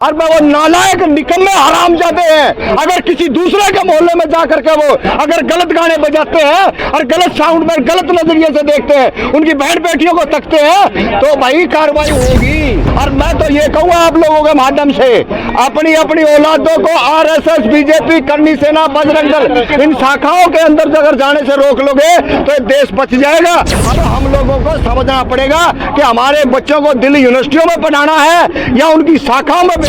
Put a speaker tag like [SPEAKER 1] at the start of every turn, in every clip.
[SPEAKER 1] और वो नालायक निकम्मे हरामजादे हैं। अगर किसी दूसरे के मोहल्ले में जा करके वो अगर गलत गाने बजाते हैं और गलत साउंड में गलत नजरिए से देखते हैं, उनकी बहन बेटियों को तकते हैं, तो भाई कार्रवाई होगी। और मैं तो ये कहूँगा आप लोगों के माध्यम से, अपनी अपनी औलादों को आरएसएस, बीजेपी, करनी सेना, बजरंग दल, इन शाखाओं के अंदर अगर जाने से रोक लोगे तो देश बच जाएगा। अब हम लोगों को समझना पड़ेगा कि हमारे बच्चों को दिल्ली यूनिवर्सिटियों में पढ़ाना है या उनकी शाखाओं में भेजना।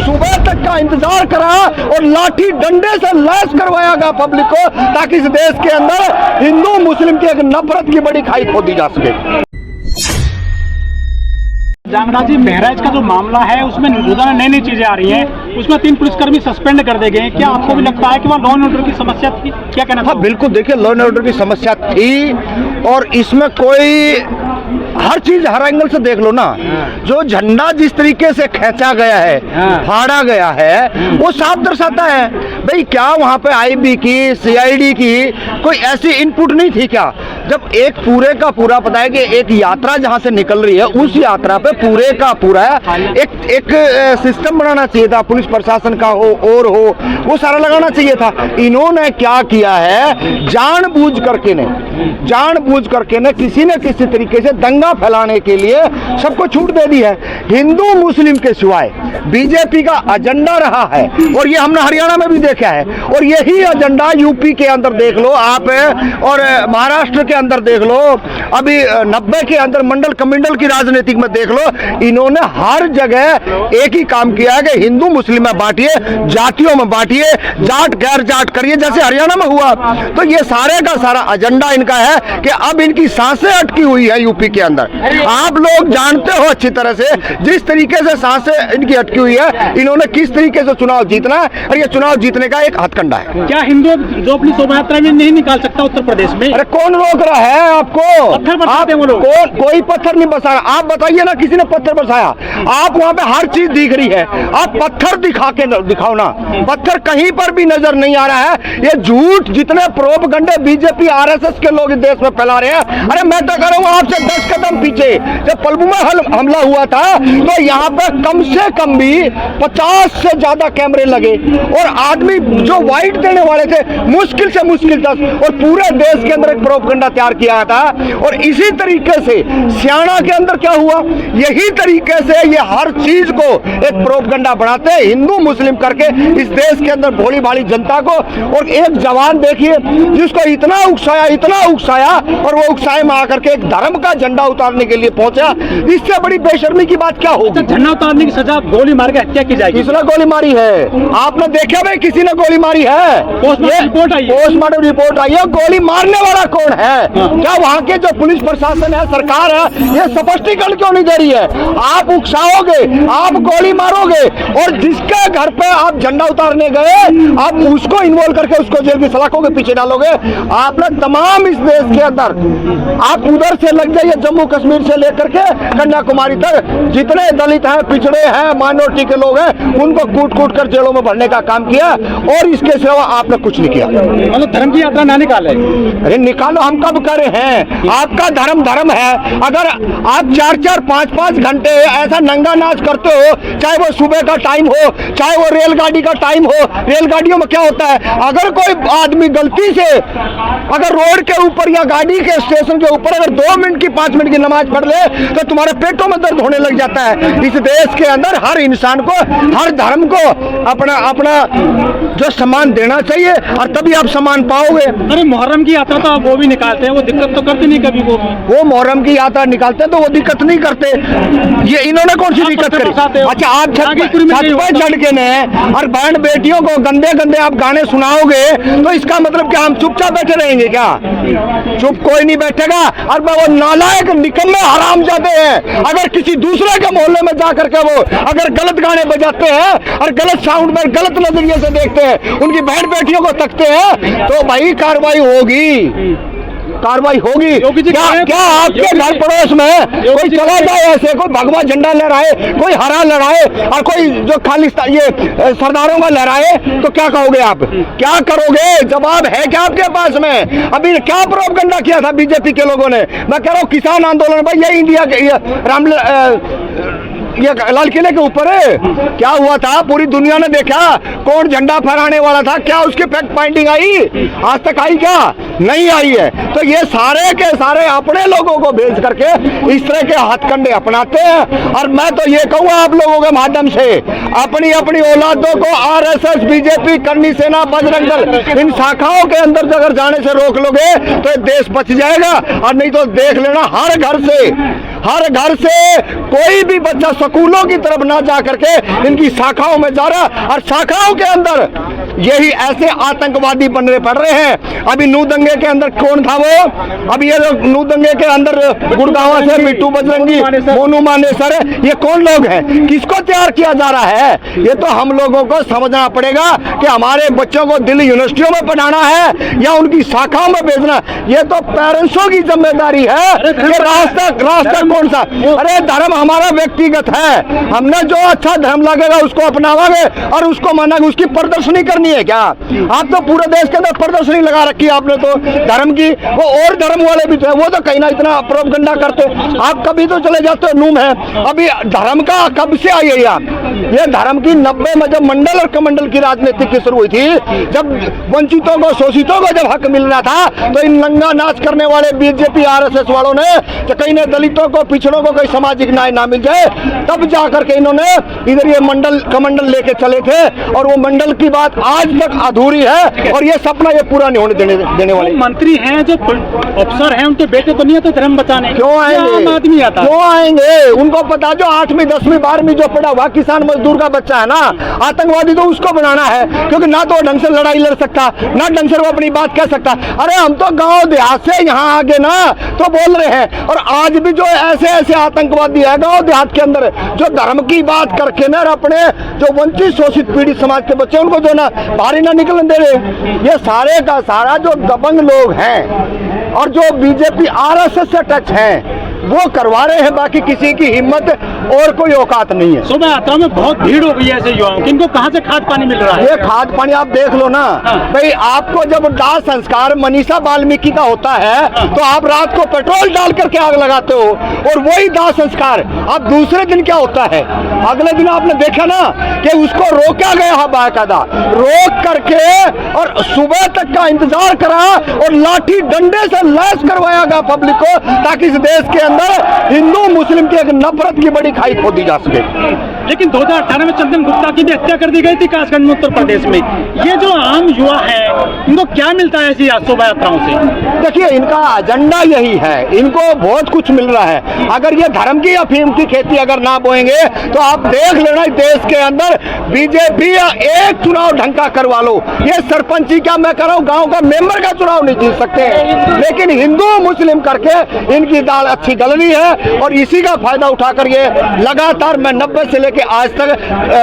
[SPEAKER 1] सुबह तक का इंतजार करा और लाठी डंडे से लैस करवाया गया पब्लिक को, ताकि इस देश के अंदर हिंदू मुस्लिम की एक नफरत की बड़ी खाई खोदी जा सके।
[SPEAKER 2] जांगड़ा जी, महराज का जो मामला है उसमें रोजाना नई नई चीजें आ रही हैं, उसमें 3 पुलिसकर्मी सस्पेंड कर दिए गए। क्या आपको भी लगता है कि वहाँ लॉ एंड ऑर्डर की समस्या थी? क्या कहना?
[SPEAKER 1] हाँ बिल्कुल, देखिए लॉ एंड ऑर्डर की समस्या थी और इसमें कोई हर चीज हर एंगल से देख लो ना। जो झंडा जिस तरीके से खींचा गया है, फाड़ा गया है, वो साफ दर्शाता है भाई क्या वहाँ पे आईबी की, सीआईडी की कोई ऐसी इनपुट नहीं थी क्या? जब एक पूरे का पूरा पता है कि एक यात्रा जहाँ से निकल रही है, उस यात्रा पे पूरे का पूरा एक सिस्टम बनाना चाहिए था, पुलिस प्रशासन का हो और हो, वो सारा लगाना चाहिए था। इन्होंने क्या किया है, जानबूझ करके ने किसी न किसी तरीके से दंगा फैलाने के लिए सबको छूट दे दी है। हिंदू मुस्लिम के सिवाय बीजेपी का एजेंडा रहा है और ये हमने हरियाणा में भी देखा है, और यही एजेंडा यूपी के अंदर देख लो आप, और महाराष्ट्र के अंदर देख लो, अभी 90 के अंदर मंडल कमिंडल की राजनीति में देख लो। इन्होंने हर जगह एक ही काम किया है कि हिंदू मुस्लिम में बांटिए, जातियों में बांटिए, जाट गैर जाट करिए, जैसे हरियाणा में हुआ। तो ये सारे का सारा एजेंडा इनका है कि अब इनकी सांसें अटकी हुई है यूपी के अंदर। आप लोग जानते हो अच्छी तरह से, जिस तरीके से सांसें इनकी अटकी हुई है, इन्होंने किस तरीके से चुनाव जीतना है, और ये चुनाव जीतने का एक हथकंडा है।
[SPEAKER 2] क्या हिंदू जो अपनी शोभा यात्रा में नहीं निकाल सकता उत्तर प्रदेश में?
[SPEAKER 1] अरे कौन रोक रहा है आपको? कोई पत्थर नहीं बरसाया। आप बताइए ना, किसी ने पत्थर बरसाया? आप वहाँ पे हर चीज दिख रही है, आप पत्थर दिखा के दिखाओ ना। पत्थर कहीं पर भी नजर नहीं आ रहा है। ये झूठ जितने प्रोपगंडे बीजेपी आरएसएस के लोग इस देश में फैला रहे हैं। अरे मैं तो कह रहा हूँ आपसे 10 कदम पीछे जब पलबुमा हमला हुआ था, तो यहाँ पे कम से कम भी 50 से ज्यादा कैमरे लगे और आदमी जो वाइट देने वाले थे मुश्किल से मुश्किल 10, और पूरे देश के अंदर एक प्रोपगंडा तैयार किया था। और इसी तरीके से सियाना के अंदर क्या हुआ, यही तरीके से ये हर चीज को एक प्रोपगंडा बनाते हैं हिंदू मुस्लिम करके इस देश के अंदर भोली भाली जनता को। और एक जवान देखिए जिसको इतना उकसाया और वो उकसाए में आकर के एक धर्म का झंडा उतारने के लिए पहुंचा। इससे बड़ी बेशर्मी की बात क्या होगी?
[SPEAKER 2] झंडा उतारने की सजा गोली मार के हत्या की जाएगी।
[SPEAKER 1] किसने गोली मारी है? आपने देखा भाई किसी ने गोली मारी है? पोस्टमार्टम रिपोर्ट आई है। गोली मारने वाला कौन है? क्या वहाँ के जो पुलिस प्रशासन है, सरकार है, ये स्पष्टीकरण क्यों नहीं दे रही है? आप उकसाओगे, आप गोली मारोगे, और जिसके घर पे आप झंडा उतारने गए आप उसको इन्वॉल्व करके उसको जेल की सलाखों के पीछे डालोगे। आपने तमाम इस देश के अंदर आप उधर से लग जाइए, जम्मू कश्मीर से लेकर के कन्याकुमारी तक जितने दलित हैं, पिछड़े हैं, माइनॉरिटी के लोग हैं, उनको कूट कर जेलों में भरने का काम किया, और इसके सिवा आपने कुछ नहीं किया।
[SPEAKER 2] मतलब धर्म की यात्रा ना निकाले?
[SPEAKER 1] अरे निकालो, हम कब करे हैं? आपका धर्म है। अगर आप 4-4, 5-5 घंटे ऐसा नंगा नाच करते हो, चाहे वो सुबह का टाइम हो, चाहे वो रेलगाड़ी का टाइम हो, रेलगाड़ियों में क्या होता है, अगर कोई आदमी गलती से अगर रोड के ऊपर या गाड़ी के स्टेशन के ऊपर अगर 2 मिनट की 5 मिनट की नमाज पढ़ ले तो तुम्हारे पेटों में दर्द होने लग जाता है। इस देश के अंदर हर इंसान को, हर धर्म को अपना जो सम्मान देना चाहिए, और तभी आप सम्मान पाओगे।
[SPEAKER 2] अरे मुहर्रम की यात्रा तो आप वो भी निकालते हैं, वो दिक्कत तो करते नहीं कभी? वो मुहर्रम
[SPEAKER 1] की यात्रा निकालते हैं तो वो दिक्कत नहीं करते। ये इन्होंने कौन सी दिक्कत करी? अच्छा, आप छत पे चढ़ के ने और बहन बेटियों को गंदे आप गाने सुनाओगे तो इसका मतलब क्या हम चुपचाप बैठे रहेंगे क्या? चुप कोई नहीं बैठेगा। और वो नालायक निकम्मे हरामजादे हैं। अगर किसी दूसरे के मोहल्ले में जा करके वो अगर गलत गाने बजाते हैं और गलत साउंड में गलत नजरिए से देखते हैं, उनकी बहन बेटियों को तकते हैं, तो भाई कार्रवाई होगी। क्या आपके घर पड़ोस में कोई चला जाए ऐसे, कोई भगवा झंडा लहराए, कोई हरा लहराए, और कोई जो खाली ये सरदारों का लहराए, तो क्या कहोगे आप? क्या करोगे? जवाब है क्या आपके पास में? अभी क्या प्रोपगंडा किया था बीजेपी के लोगों ने? मैं कह रहा हूँ किसान आंदोलन, भाई ये इंडिया के ये लाल किले के ऊपर है, क्या हुआ था पूरी दुनिया ने देखा, कौन झंडा फहराने वाला था, क्या उसकी फैक्ट फाइंडिंग आई, आज तक आई क्या? नहीं आई है। तो ये सारे के सारे अपने लोगों को भेज करके इस तरह के हथकंडे अपनाते हैं। और मैं तो ये कहूँगा आप लोगों के माध्यम से, अपनी अपनी औलादों को आरएसएस, बीजेपी, करनी सेना, बजरंग दल, इन शाखाओं के अंदर अगर जाने से रोक लोगे तो ये देश बच जाएगा। और नहीं तो देख लेना, हर घर से कोई भी बच्चा स्कूलों की तरफ ना जा करके इनकी शाखाओं में जा रहा, और शाखाओं के अंदर यही ऐसे आतंकवादी बनने पड़ रहे हैं। अभी नू दंगे के अंदर कौन था वो? अभी ये नू दंगे के अंदर गुड़गांव से मिट्टू बजरंगी, मोनू मानेसर, ये कौन लोग हैं? किसको तैयार किया जा रहा है? ये तो हम लोगों को समझना पड़ेगा कि हमारे बच्चों को दिल्ली यूनिवर्सिटियों में पढ़ाना है या उनकी शाखाओं में भेजना। ये तो पेरेंट्सों की जिम्मेदारी है। ये रास्ता कौन सा? अरे धर्म हमारा व्यक्तिगत है, हमने जो अच्छा धर्म लगेगा उसको अपनावांगे और उसको मानेंगे। उसकी प्रदर्शनी करनी है क्या? आप तो पूरे देश के अंदर प्रदर्शनी लगा रखी है आपने तो धर्म की। वो और धर्म वाले भी थे, वो तो कहीं ना इतना प्रोपगंडा करते। आप कभी तो चले जाते हो नूम है। अभी धर्म का कब से आई है ये धर्म की 90 में जब मंडल और कमंडल की राजनीति की शुरू हुई थी, जब वंचितों को, शोषितों को जब हक मिल रहा था, तो इन नंगा नाच करने वाले बीजेपी आरएसएस वालों ने तो कहीं ने दलितों को, पिछड़ों को कोई सामाजिक न्याय ना मिल जाए, तब जाकर के इन्होंने इधर ये मंडल कमंडल लेके चले थे। और वो मंडल की बात आज तक अधूरी है और ये सपना ये पूरा नहीं होने देने वाले।
[SPEAKER 2] मंत्री हैं, जो अफसर हैं, उनके बेटे तो नहीं है तो धर्म बचाने
[SPEAKER 1] क्यों आएंगे?
[SPEAKER 2] आदमी आता
[SPEAKER 1] क्यों आएंगे? उनको पता, जो 8वीं 10वीं 12वीं जो पढ़ा हुआ किसान मजदूर का बच्चा है ना, आतंकवादी तो उसको बनाना है, क्योंकि ना तो ढंग से लड़ाई लड़ सकता, ना ढंग से वो अपनी बात कह सकता। अरे हम तो गांव देहात से यहाँ आगे ना तो बोल रहे हैं। और आज भी जो ऐसे ऐसे आतंकवादी है गांव देहात के अंदर, जो धर्म की बात करके ना अपने जो वंचित शोषित पीड़ित समाज के बच्चे उनको जो ना बाहर ना निकलने दे रहे, ये सारे का सारा जो दबंग लोग हैं और जो बीजेपी आरएसएस से टच हैं वो करवा रहे हैं। बाकी किसी की हिम्मत और कोई औकात नहीं है।
[SPEAKER 2] सुबह यात्रा में बहुत भीड़ हो गई है ऐसे युवाओं की, इनको कहाँ से खाद पानी मिल रहा है?
[SPEAKER 1] ये खाद पानी आप देख लो ना भाई। आपको जब दाह संस्कार मनीषा वाल्मीकि का होता है तो आप रात को पेट्रोल डाल करके आग लगाते हो, और वही दाह संस्कार अब दूसरे दिन क्या होता है? अगले दिन आपने देखा ना कि उसको रोका गया है, बाकायदा रोक करके और सुबह तक का इंतजार करा और लाठी डंडे से लैस करवाया गया पब्लिक को, ताकि इस देश के हिंदू मुस्लिम की एक नफरत की बड़ी खाई खोदी जा सके।
[SPEAKER 2] लेकिन 2018 में चंदन गुप्ता की भी हत्या कर दी गई थी कासगंज में, उत्तर प्रदेश में। ये जो आम युवा है इनको क्या मिलता है ऐसी शोभा यात्राओं से? देखिए,
[SPEAKER 1] इनका एजेंडा यही है, इनको बहुत कुछ मिल रहा है। अगर ये धर्म की अफीम की खेती अगर ना बोएंगे तो आप देख लेना देश के अंदर बीजेपी एक चुनाव ढंग का करवा लो। ये सरपंची क्या मैं कर रहा हूँ, गाँव का मेंबर का चुनाव नहीं जीत सकते, लेकिन हिंदू मुस्लिम करके इनकी दाल अच्छी गल रही है। और इसी का फायदा उठाकर ये लगातार मैं 90 से लेके आज तक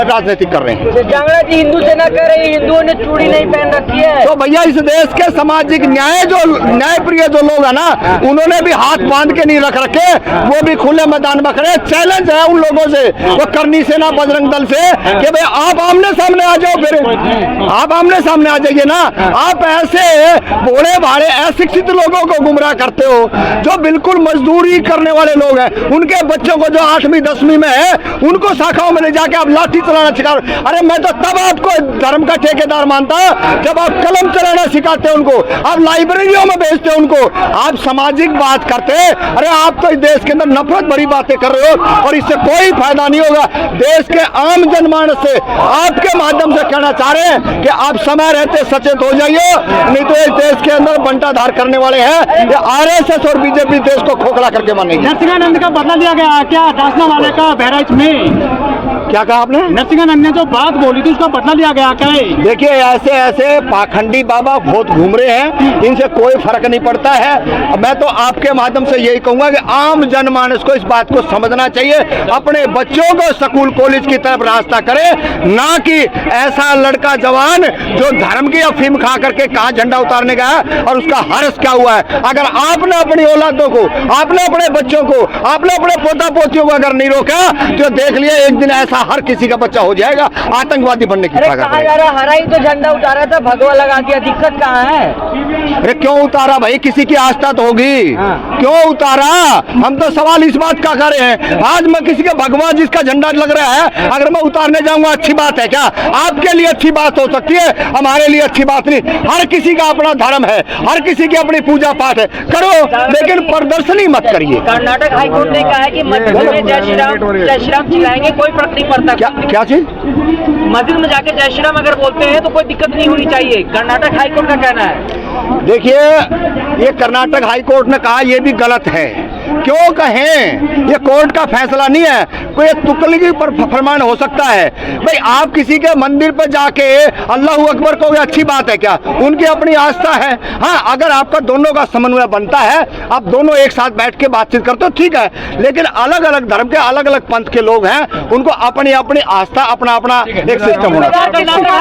[SPEAKER 1] राजनीति कर रहे हैं।
[SPEAKER 3] जांगड़ा जी हिंदू सेना कह रही है हिंदुओं ने चूड़ी नहीं पहन रखी है।
[SPEAKER 1] तो भैया इस देश के सामाजिक न्याय जो न्याय प्रिय जो लोग है ना, उन्होंने भी हाथ बांध के नहीं रख रखे, वो भी खुले मैदान में खड़े। चैलेंज है उन लोगों से, वो करनी सेना बजरंग दल से, कि भाई आप आमने सामने आ जाओ। फिर आप आमने सामने आ जाइए ना। आप ऐसे भोले भाले अशिक्षित लोगों को गुमराह करते हो, जो बिल्कुल मजदूरी करने वाले लोग हैं, उनके बच्चों को जो 8वीं 10वीं में है उनको शाखाओं में ले जाके आप लाठी चलाना सिखा। अरे मैं तो तब आपको धर्म का ठेकेदार मानता जब आप कलम चलाना सिखाते हैं उनको, आप लाइब्रेरियों में भेजते हैं उनको, आप सामाजिक बात करते। अरे आप तो इस देश के अंदर नफरत भरी बातें कर रहे हो और इससे कोई फायदा नहीं होगा। देश के आम जनमानस से आपके माध्यम से कहना चाह रहे हैं कि आप समय रहते सचेत हो जाइए, नहीं तो इस देश के अंदर बंटाधार करने वाले हैं ये आरएसएस और बीजेपी देश को खोखला करके मानेंगे।
[SPEAKER 2] नरसिंहानंद का बदला लिया गया क्या दासना वाले का बहराइच में?
[SPEAKER 1] क्या कहा आपने?
[SPEAKER 2] नरसिंहानंद ने जो बात बोली थी उसका बदला लिया गया क्या?
[SPEAKER 1] देखिए, ऐसे ऐसे पाखंडी बाबा बहुत घूम रहे हैं, इनसे कोई फर्क नहीं पड़ता है। मैं तो आपके माध्यम से यही कहूंगा कि आम जनमानस को इस बात को समझना चाहिए, अपने बच्चों को स्कूल कॉलेज की तरफ रास्ता करे, ना कि ऐसा लड़का जवान जो धर्म की अफीम खा करके कहाँ झंडा उतारने गया और उसका हर्ष क्या हुआ है। अगर आपने अपनी औलादों को, आपने अपने बच्चों को, आपने अपने पोता पोतियों को अगर नहीं रोका तो देख लिया एक दिन ऐसा हर किसी का बच्चा हो जाएगा आतंकवादी बनने की
[SPEAKER 3] अरे
[SPEAKER 1] ताकत
[SPEAKER 3] कहा
[SPEAKER 1] है।
[SPEAKER 3] जा रहा हरा ही तो झंडा उतारा था, भगवा लगा दिया, दिक्कत कहाँ है?
[SPEAKER 1] अरे क्यों उतारा भाई, किसी की आस्था तो होगी, क्यों उतारा? हम तो सवाल इस बात का कर रहे हैं, आज मैं किसी के भगवा जिसका झंडा लग रहा है अगर मैं उतारने जाऊंगा अच्छी बात है क्या? आपके लिए अच्छी बात हो सकती है, हमारे लिए अच्छी बात नहीं। हर किसी का अपना धर्म है, हर किसी की अपनी पूजा पाठ है, करो लेकिन प्रदर्शनी मत करिए।
[SPEAKER 3] कर्नाटक हाईकोर्ट ने कहा है कि मस्जिद में जय श्री राम चिल्लाएंगे कोई फर्क नहीं पड़ता।
[SPEAKER 1] क्या चीज?
[SPEAKER 3] मस्जिद में जाके जय श्री राम अगर बोलते हैं तो कोई दिक्कत नहीं होनी चाहिए, कर्नाटक हाईकोर्ट का कहना है।
[SPEAKER 1] देखिए, ये कर्नाटक हाई कोर्ट ने कहा, ये भी गलत है। क्यों कहें? ये कोर्ट का फैसला नहीं है, कोई तुकलगी पर फरमान हो सकता है। भाई आप किसी के मंदिर पर जाके अल्लाह अकबर को, अच्छी बात है क्या? उनकी अपनी आस्था है। हाँ, अगर आपका दोनों का समन्वय बनता है, आप दोनों एक साथ बैठ के बातचीत करते हो, ठीक है, लेकिन अलग अलग धर्म के अलग अलग पंथ के लोग हैं, उनको अपनी अपनी आस्था, अपना अपना एक सिस्टम होना चाहिए।